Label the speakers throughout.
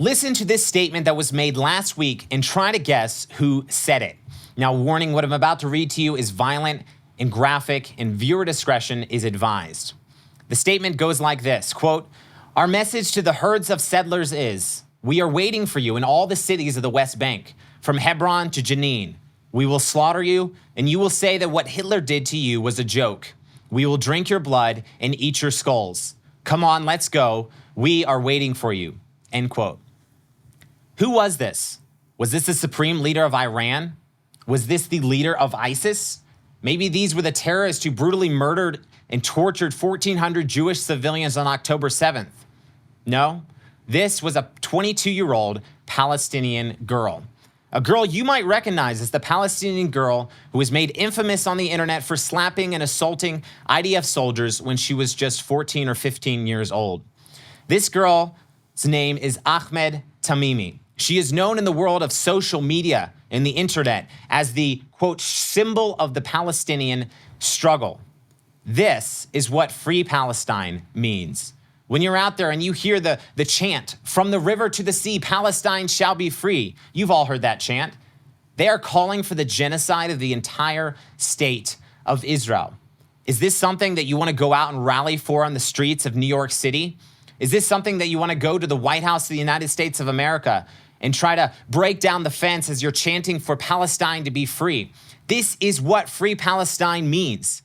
Speaker 1: Listen to this statement that was made last week and try to guess who said it. Now, warning, what I'm about to read to you is violent and graphic, and viewer discretion is advised. The statement goes like this, quote, "Our message to the herds of settlers is, we are waiting for you in all the cities of the West Bank, from Hebron to Jenin. We will slaughter you, and you will say that what Hitler did to you was a joke. We will drink your blood and eat your skulls. Come on, let's go. We are waiting for you," end quote. Who was this? Was this the supreme leader of Iran? Was this the leader of ISIS? Maybe these were the terrorists who brutally murdered and tortured 1,400 Jewish civilians on October 7th. No, this was a 22-year-old Palestinian girl. A girl you might recognize as the Palestinian girl who was made infamous on the internet for slapping and assaulting IDF soldiers when she was just 14 or 15 years old. This girl's name is Ahmed Tamimi. She is known in the world of social media and the internet as the, quote, symbol of the Palestinian struggle. This is what Free Palestine means. When you're out there and you hear the chant, "From the river to the sea, Palestine shall be free." You've all heard that chant. They are calling for the genocide of the entire state of Israel. Is this something that you want to go out and rally for on the streets of New York City? Is this something that you want to go to the White House of the United States of America and try to break down the fence as you're chanting for Palestine to be free? This is what Free Palestine means.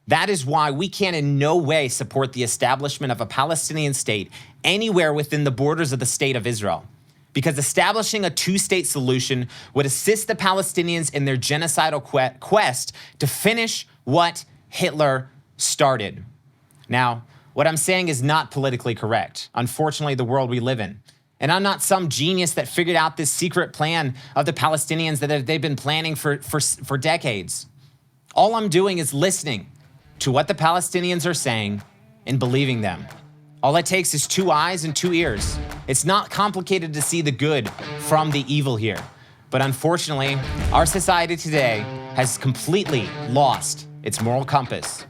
Speaker 1: That is why we can in no way support the establishment of a Palestinian state anywhere within the borders of the state of Israel. Because establishing a two-state solution would assist the Palestinians in their genocidal quest to finish what Hitler started. Now, what I'm saying is not politically correct. Unfortunately, the world we live in. And I'm not some genius that figured out this secret plan of the Palestinians that they've been planning for decades. All I'm doing is listening to what the Palestinians are saying and believing them. All it takes is 2 eyes and 2 ears. It's not complicated to see the good from the evil here. But unfortunately, our society today has completely lost its moral compass.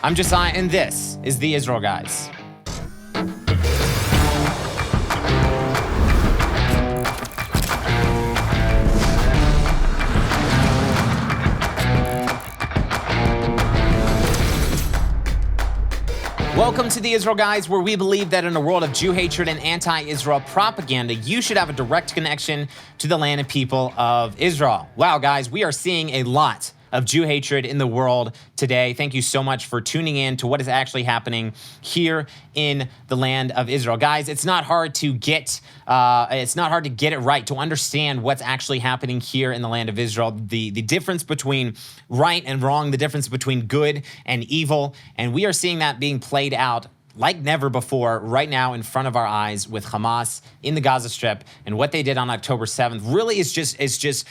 Speaker 1: I'm Josiah, and this is the Israel Guys. Welcome to the Israel Guys, where we believe that in a world of Jew hatred and anti-Israel propaganda, you should have a direct connection to the land and people of Israel. Wow, guys, we are seeing a lot of Jew hatred in the world today. Thank you so much for tuning in to what is actually happening here in the land of Israel. Guys, it's not hard to get it right, to understand what's actually happening here in the land of Israel, the difference between right and wrong, the difference between good and evil, and we are seeing that being played out like never before right now in front of our eyes with Hamas in the Gaza Strip. And what they did on October 7th really is just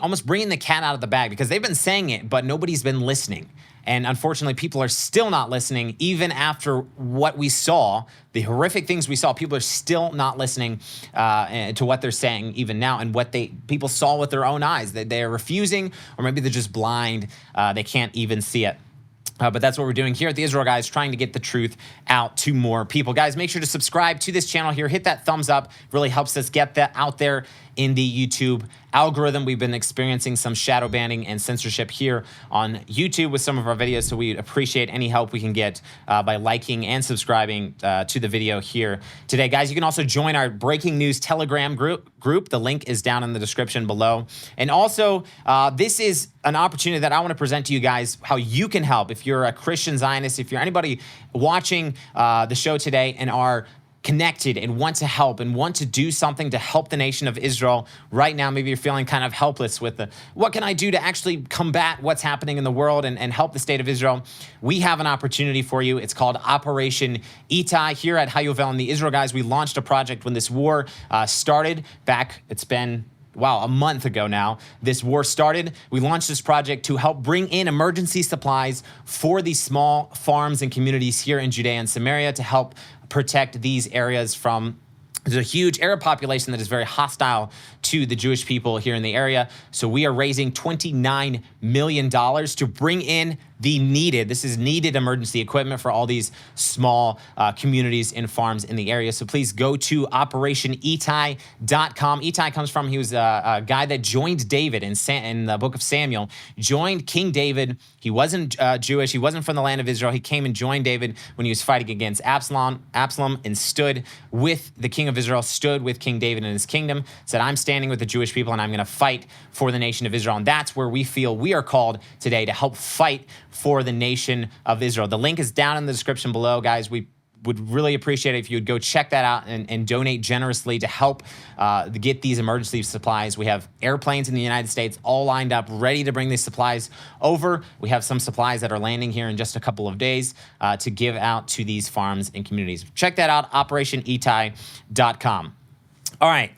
Speaker 1: almost bringing the cat out of the bag, because they've been saying it, but nobody's been listening. And unfortunately, people are still not listening, even after what we saw, the horrific things we saw. People are still not listening to what they're saying even now, and what people saw with their own eyes. They are refusing, or maybe they're just blind. They can't even see it. But that's what we're doing here at the Israel Guys, trying to get the truth out to more people. Guys, make sure to subscribe to this channel here. Hit that thumbs up. Really helps us get that out there in the YouTube algorithm. We've been experiencing some shadow banning and censorship here on YouTube with some of our videos, so we appreciate any help we can get by liking and subscribing to the video here today. Guys, you can also join our breaking news Telegram group. The link is down in the description below. And also, this is an opportunity that I want to present to you guys how you can help. If you're a Christian Zionist, if you're anybody watching the show today and are connected and want to help and want to do something to help the nation of Israel right now, maybe you're feeling kind of helpless with what can I do to actually combat what's happening in the world and help the state of Israel, we have an opportunity for you. It's called Operation Itai. Here at Hayuvel and the Israel Guys, we launched a project when this war started back. It's been a month ago now, this war started. We launched this project to help bring in emergency supplies for these small farms and communities here in Judea and Samaria to help protect these areas from there's a huge Arab population that is very hostile to the Jewish people here in the area. So we are raising $29 million to bring in this is needed emergency equipment for all these small communities and farms in the area. So please go to OperationEtai.com. Itai comes from, he was a guy that joined David in the book of Samuel, joined King David. He wasn't Jewish. He wasn't from the land of Israel. He came and joined David when he was fighting against Absalom, and stood with the king of Israel, stood with King David in his kingdom, said, I'm standing with the Jewish people and I'm going to fight for the nation of Israel. And that's where we feel we are called today, to help fight for the nation of Israel. The link is down in the description below, guys. We would really appreciate it if you would go check that out and donate generously to help get these emergency supplies. We have airplanes in the United States all lined up, ready to bring these supplies over. We have some supplies that are landing here in just a couple of days to give out to these farms and communities. Check that out, OperationEtai.com. All right,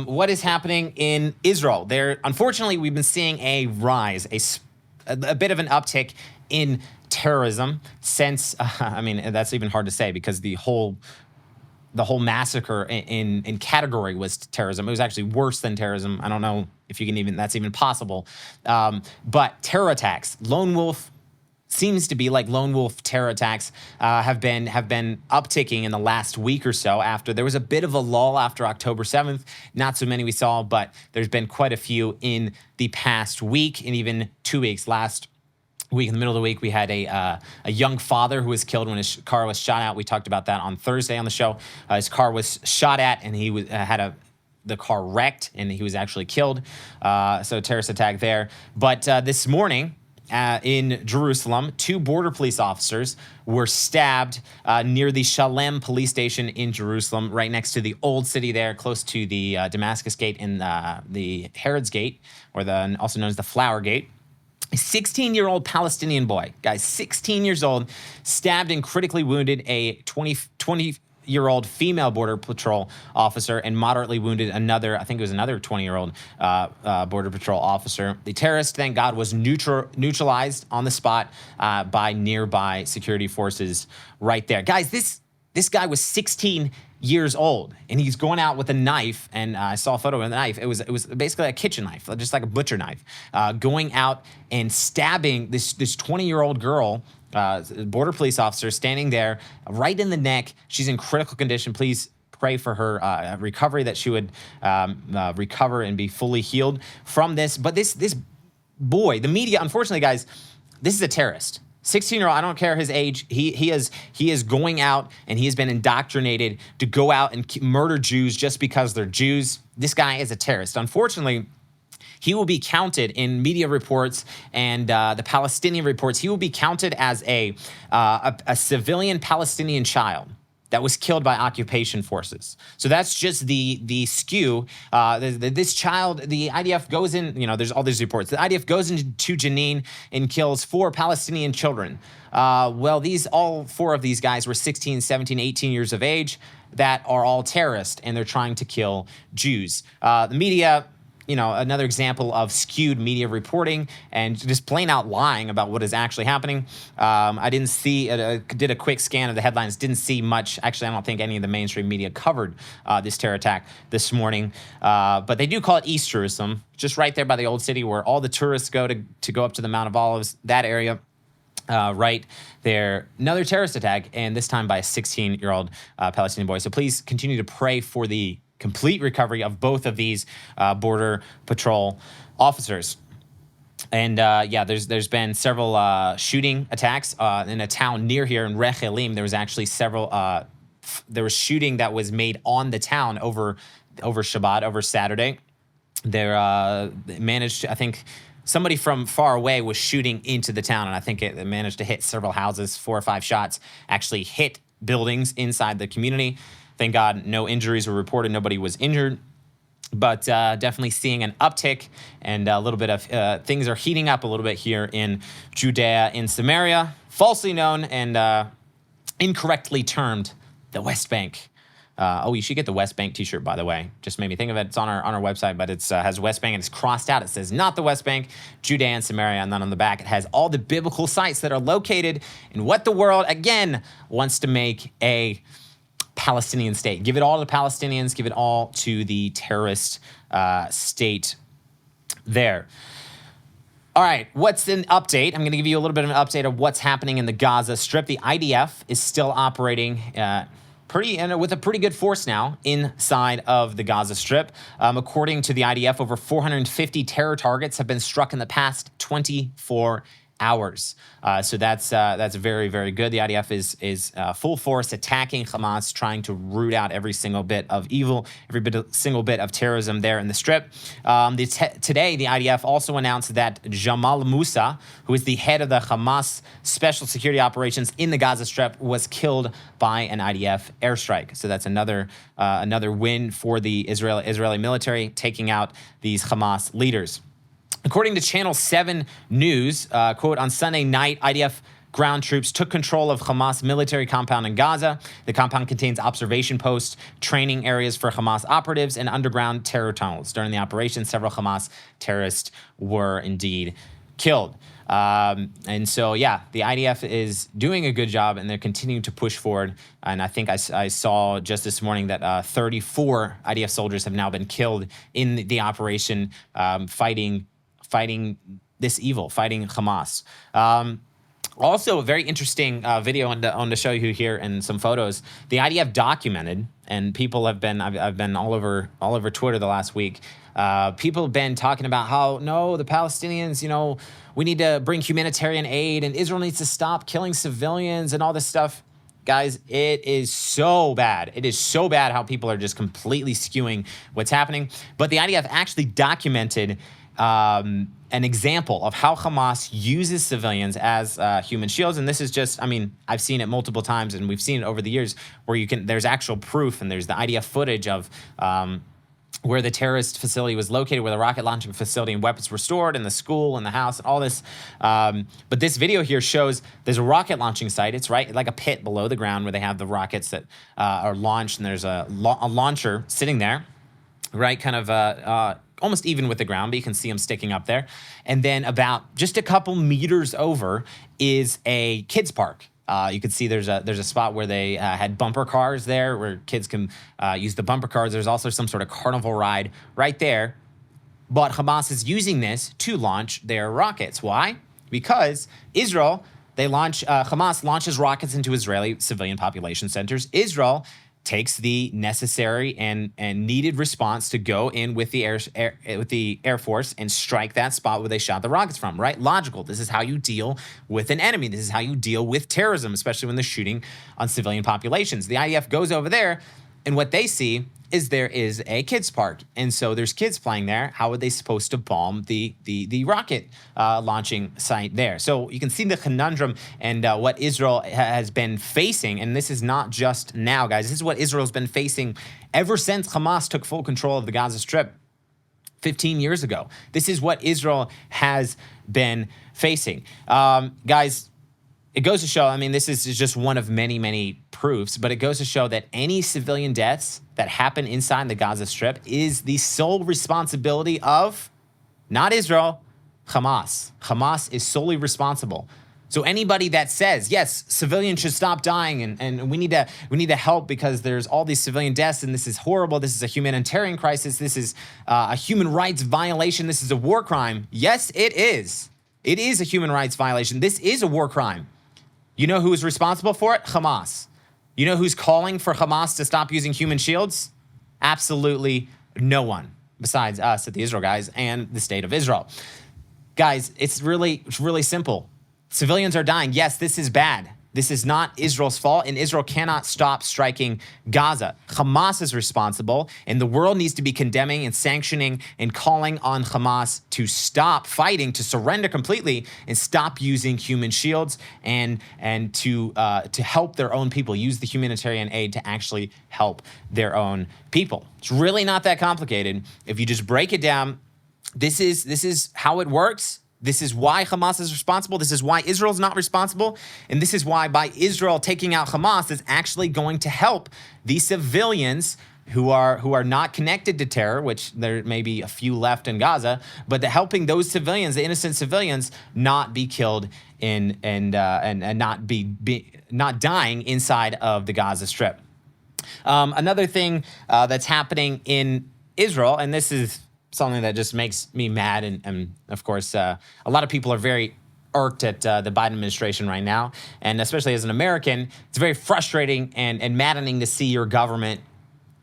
Speaker 1: what is happening in Israel? Unfortunately, we've been seeing a rise, a bit of an uptick in terrorism since, I mean, that's even hard to say because the whole massacre in category was terrorism. It was actually worse than terrorism. I don't know if you can that's even possible. But terror attacks, seems to be like lone wolf terror attacks have been upticking in the last week or so. After there was a bit of a lull after October 7th, not so many we saw, but there's been quite a few in the past week and even 2 weeks. Last week, in the middle of the week, we had a young father who was killed when his car was shot at. We talked about that on Thursday on the show. His car was shot at and he had the car wrecked and he was actually killed. So terrorist attack there. But this morning, in Jerusalem, 2 border police officers were stabbed near the Shalem police station in Jerusalem, right next to the old city there, close to the Damascus Gate and the Herod's Gate, or also known as the Flower Gate. A 16-year-old Palestinian boy, guys, 16 years old, stabbed and critically wounded a 20-year-old female border patrol officer and moderately wounded another 20-year-old border patrol officer. The terrorist, thank God, was neutralized on the spot by nearby security forces right there. Guys, this guy was 16 years old, and he's going out with a knife, and I saw a photo of the knife. It was basically a kitchen knife, just like a butcher knife, going out and stabbing this 20-year-old girl, border police officer, standing there right in the neck. She's in critical condition. Please pray for her recovery, that she would recover and be fully healed from this. But this boy, the media, unfortunately, guys, this is a terrorist. 16-year-old, I don't care his age, he is going out and he has been indoctrinated to go out and murder Jews just because they're Jews. This guy is a terrorist. Unfortunately, he will be counted in media reports and the Palestinian reports. He will be counted as a civilian Palestinian child that was killed by occupation forces. So that's just the skew. This child, the IDF goes in, there's all these reports. The IDF goes into Jenin and kills 4 Palestinian children. Well, all 4 of these guys were 16, 17, 18 years of age that are all terrorists, and they're trying to kill Jews. The media, another example of skewed media reporting and just plain out lying about what is actually happening. I didn't see, did a quick scan of the headlines, didn't see much. Actually, I don't think any of the mainstream media covered this terror attack this morning. But they do call it East Jerusalem, just right there by the old city where all the tourists go to go up to the Mount of Olives, that area. Right there, another terrorist attack, and this time by a 16-year-old Palestinian boy. So please continue to pray for the complete recovery of both of these border patrol officers. And there's been several shooting attacks in a town near here in Rechelim. There was actually there was shooting that was made on the town over Shabbat, over Saturday. They managed to, I think, somebody from far away was shooting into the town, and I think it managed to hit several houses. 4 or 5 shots actually hit buildings inside the community. Thank God no injuries were reported. Nobody was injured. But definitely seeing an uptick and a little bit of things are heating up a little bit here in Judea and Samaria, falsely known and incorrectly termed the West Bank. You should get the West Bank t-shirt, by the way. Just made me think of it. It's on our website, but it has West Bank and it's crossed out. It says not the West Bank, Judea and Samaria, and then on the back it has all the biblical sites that are located in what the world, again, wants to make a Palestinian state. Give it all to the Palestinians. Give it all to the terrorist state there. All right, what's an update? I'm going to give you a little bit of an update of what's happening in the Gaza Strip. The IDF is still operating with a pretty good force now inside of the Gaza Strip. According to the IDF, over 450 terror targets have been struck in the past 24 hours. So that's very, very good. The IDF is full force attacking Hamas, trying to root out every single bit of evil, single bit of terrorism there in the Strip. Today, the IDF also announced that Jamal Musa, who is the head of the Hamas special security operations in the Gaza Strip, was killed by an IDF airstrike. So that's another win for the Israeli military, taking out these Hamas leaders. According to Channel 7 News, quote, on Sunday night, IDF ground troops took control of Hamas military compound in Gaza. The compound contains observation posts, training areas for Hamas operatives, and underground terror tunnels. During the operation, several Hamas terrorists were indeed killed. And so, yeah, the IDF is doing a good job, and they're continuing to push forward. And I think I saw just this morning that 34 IDF soldiers have now been killed in the operation, fighting this evil, fighting Hamas. Also, a very interesting video on to show you here and some photos. The IDF documented, and people have been, I've been all over Twitter the last week. People have been talking about how, no, the Palestinians, we need to bring humanitarian aid, and Israel needs to stop killing civilians and all this stuff. Guys, it is so bad. It is so bad how people are just completely skewing what's happening. But the IDF actually documented an example of how Hamas uses civilians as human shields. And this is just, I've seen it multiple times, and we've seen it over the years where there's actual proof, and there's the IDF footage of where the terrorist facility was located, where the rocket launching facility and weapons were stored, and the school and the house and all this. But this video here shows there's a rocket launching site. It's right like a pit below the ground where they have the rockets that are launched, and there's a launcher sitting there, right, kind of almost even with the ground, but you can see them sticking up there. And then about just a couple meters over is a kids park. You can see there's a spot where they had bumper cars there where kids can use the bumper cars. There's also some sort of carnival ride right there. But Hamas is using this to launch their rockets. Why? Because Hamas launches rockets into Israeli civilian population centers. Israel takes the necessary and needed response to go in with the Air Force and strike that spot where they shot the rockets from, right? Logical. This is how you deal with an enemy. This is how you deal with terrorism, especially when they're shooting on civilian populations. The IDF goes over there, and what they see is there is a kids park. And so there's kids playing there. How are they supposed to bomb the rocket launching site there? So you can see the conundrum and what Israel has been facing. And this is not just now, guys. This is what Israel's been facing ever since Hamas took full control of the Gaza Strip 15 years ago. This is what Israel has been facing. Guys, it goes to show, this is just one of many, many proofs, but it goes to show that any civilian deaths that happen inside the Gaza Strip is the sole responsibility of, not Israel, Hamas. Hamas is solely responsible. So anybody that says, yes, civilians should stop dying and we need to help because there's all these civilian deaths and this is horrible, this is a humanitarian crisis, this is a human rights violation, this is a war crime. Yes, it is. It is a human rights violation. This is a war crime. You know who is responsible for it? Hamas. You know who's calling for Hamas to stop using human shields? Absolutely no one besides us at the Israel Guys and the state of Israel. Guys, it's really simple. Civilians are dying. Yes, this is bad. This is not Israel's fault, and Israel cannot stop striking Gaza. Hamas is responsible, and the world needs to be condemning and sanctioning and calling on Hamas to stop fighting, to surrender completely, and stop using human shields and to help their own people, use the humanitarian aid to actually help their own people. It's really not that complicated. If you just break it down, this is how it works. This is why Hamas is responsible. This is why Israel's not responsible. And this is why by Israel taking out Hamas is actually going to help the civilians who are not connected to terror, which there may be a few left in Gaza, but helping those civilians, the innocent civilians, not be killed and not dying inside of the Gaza Strip. Another thing that's happening in Israel, and this is something that just makes me mad. And of course, a lot of people are very irked at the Biden administration right now. And especially as an American, it's very frustrating and maddening to see your government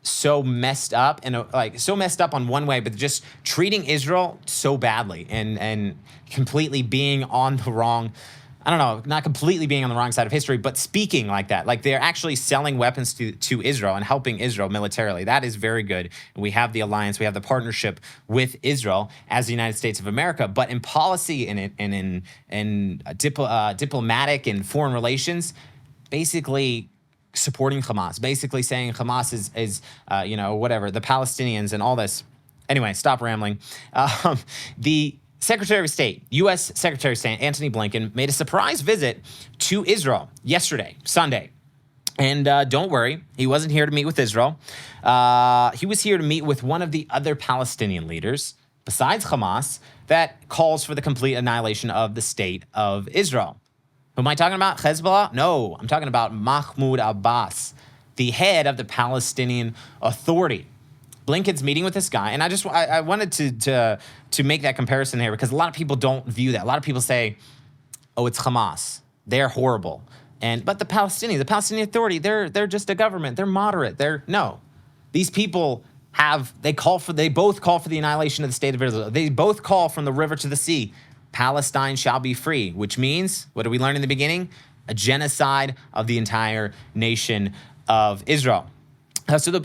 Speaker 1: so messed up and so messed up on one way, but just treating Israel so badly and completely being on the wrong, I don't know, not completely being on the wrong side of history, but speaking like that. Like they're actually selling weapons to Israel and helping Israel militarily. That is very good. And we have the alliance, we have the partnership with Israel as the United States of America. But in policy and in diplomatic and foreign relations, basically supporting Hamas, basically saying Hamas is whatever, the Palestinians and all this. Anyway, stop rambling. The Secretary of State, U.S. Secretary of State Antony Blinken made a surprise visit to Israel yesterday, Sunday. And don't worry, he wasn't here to meet with Israel. He was here to meet with one of the other Palestinian leaders, besides Hamas, that calls for the complete annihilation of the state of Israel. Who am I talking about? Hezbollah? No, I'm talking about Mahmoud Abbas, the head of the Palestinian Authority. Blinken's meeting with this guy, and I wanted to make that comparison here because a lot of people don't view that. A lot of people say, "Oh, it's Hamas. They're horrible," but the Palestinian Authority, they're just a government. They're moderate. These people they both call for the annihilation of the state of Israel. They both call from the river to the sea, Palestine shall be free, which means, what did we learn in the beginning? A genocide of the entire nation of Israel.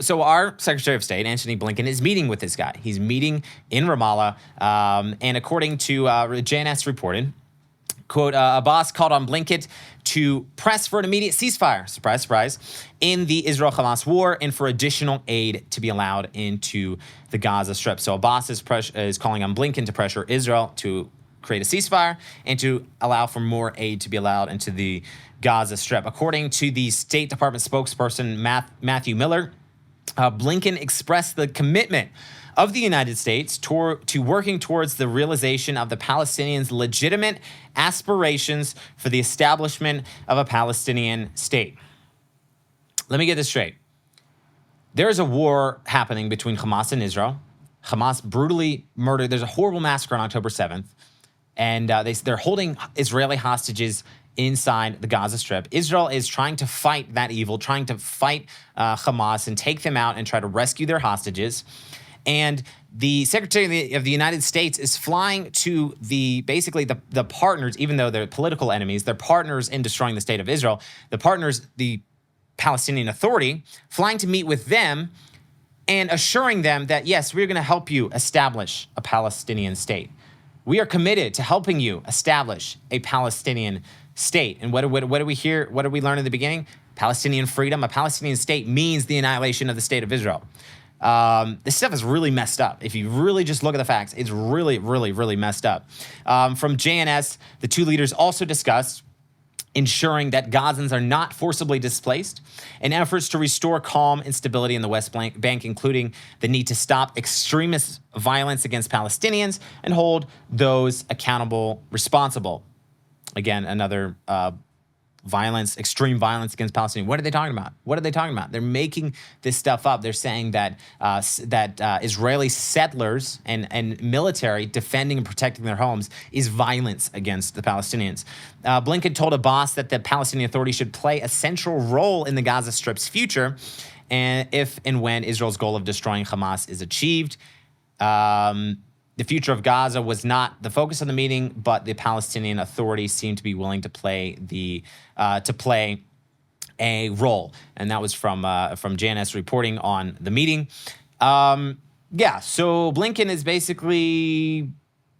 Speaker 1: So our Secretary of State, Antony Blinken, is meeting with this guy. He's meeting in Ramallah, and according to JNS reported, quote, Abbas called on Blinken to press for an immediate ceasefire, surprise, surprise, in the Israel-Hamas war and for additional aid to be allowed into the Gaza Strip. So Abbas is calling on Blinken to pressure Israel to create a ceasefire and to allow for more aid to be allowed into the Gaza Strip. According to the State Department spokesperson Matthew Miller, Blinken expressed the commitment of the United States to working towards the realization of the Palestinians' legitimate aspirations for the establishment of a Palestinian state. Let me get this straight. There is a war happening between Hamas and Israel. Hamas brutally murdered. There's a horrible massacre on October 7th. And they're holding Israeli hostages inside the Gaza Strip. Israel is trying to fight that evil, trying to fight Hamas and take them out and try to rescue their hostages. And the Secretary of the United States is flying to the partners, even though they're political enemies, they're partners in destroying the state of Israel. The partners, the Palestinian Authority, flying to meet with them and assuring them that, yes, we're going to help you establish a Palestinian state. We are committed to helping you establish a Palestinian state. And what do we hear? What did we learn in the beginning? Palestinian freedom. A Palestinian state means the annihilation of the state of Israel. This stuff is really messed up. If you really just look at the facts, it's really, really, really messed up. From JNS, the two leaders also discussed ensuring that Gazans are not forcibly displaced, and efforts to restore calm and stability in the West Bank, including the need to stop extremist violence against Palestinians and hold those accountable responsible. Again, another extreme violence against Palestinians. What are they talking about? What are they talking about? They're making this stuff up. They're saying that Israeli settlers and military defending and protecting their homes is violence against the Palestinians. Blinken told Abbas that the Palestinian Authority should play a central role in the Gaza Strip's future, and if and when Israel's goal of destroying Hamas is achieved. The future of Gaza was not the focus of the meeting, but the Palestinian Authority seemed to be willing to play a role, and that was from JNS reporting on the meeting. So Blinken is basically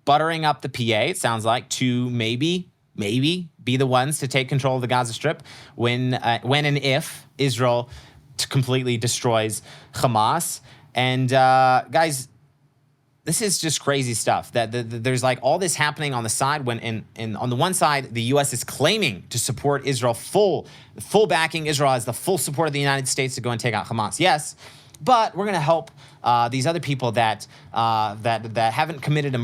Speaker 1: buttering up the PA. It sounds like to maybe be the ones to take control of the Gaza Strip when and if Israel completely destroys Hamas. And guys, this is just crazy stuff. That there's like all this happening on the side when on the one side, the U.S. is claiming to support Israel, full backing Israel as the full support of the United States to go and take out Hamas. Yes, but we're going to help these other people that haven't committed a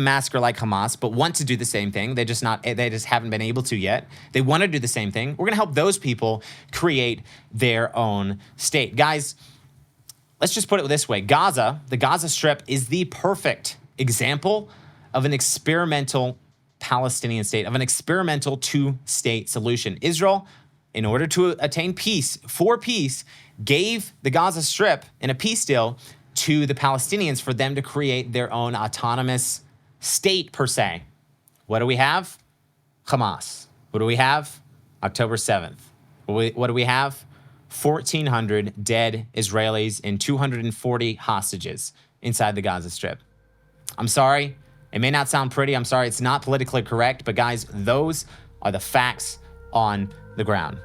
Speaker 1: massacre like Hamas, but want to do the same thing. They just haven't been able to yet. They want to do the same thing. We're going to help those people create their own state, guys. let's just put it this way. Gaza, the Gaza Strip, is the perfect example of an experimental Palestinian state, of an experimental two-state solution. Israel, in order to attain peace, for peace, gave the Gaza Strip in a peace deal to the Palestinians for them to create their own autonomous state, per se. What do we have? Hamas. What do we have? October 7th. What do we have? 1,400 dead Israelis and 240 hostages inside the Gaza Strip. I'm sorry. It may not sound pretty. I'm sorry. It's not politically correct. But guys, those are the facts on the ground.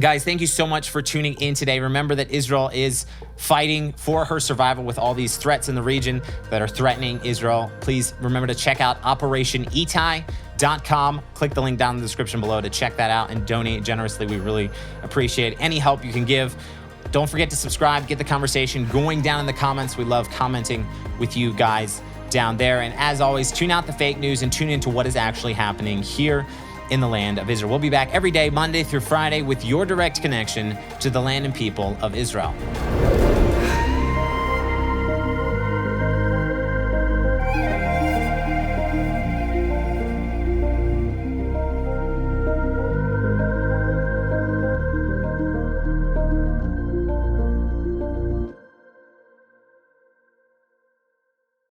Speaker 1: Guys, thank you so much for tuning in today. Remember that Israel is fighting for her survival with all these threats in the region that are threatening Israel. Please remember to check out OperationEtai.com. Click the link down in the description below to check that out and donate generously. We really appreciate any help you can give. Don't forget to subscribe. Get the conversation going down in the comments. We love commenting with you guys down there. And as always, tune out the fake news and tune into what is actually happening here in the land of Israel. We'll be back every day, Monday through Friday, with your direct connection to the land and people of Israel.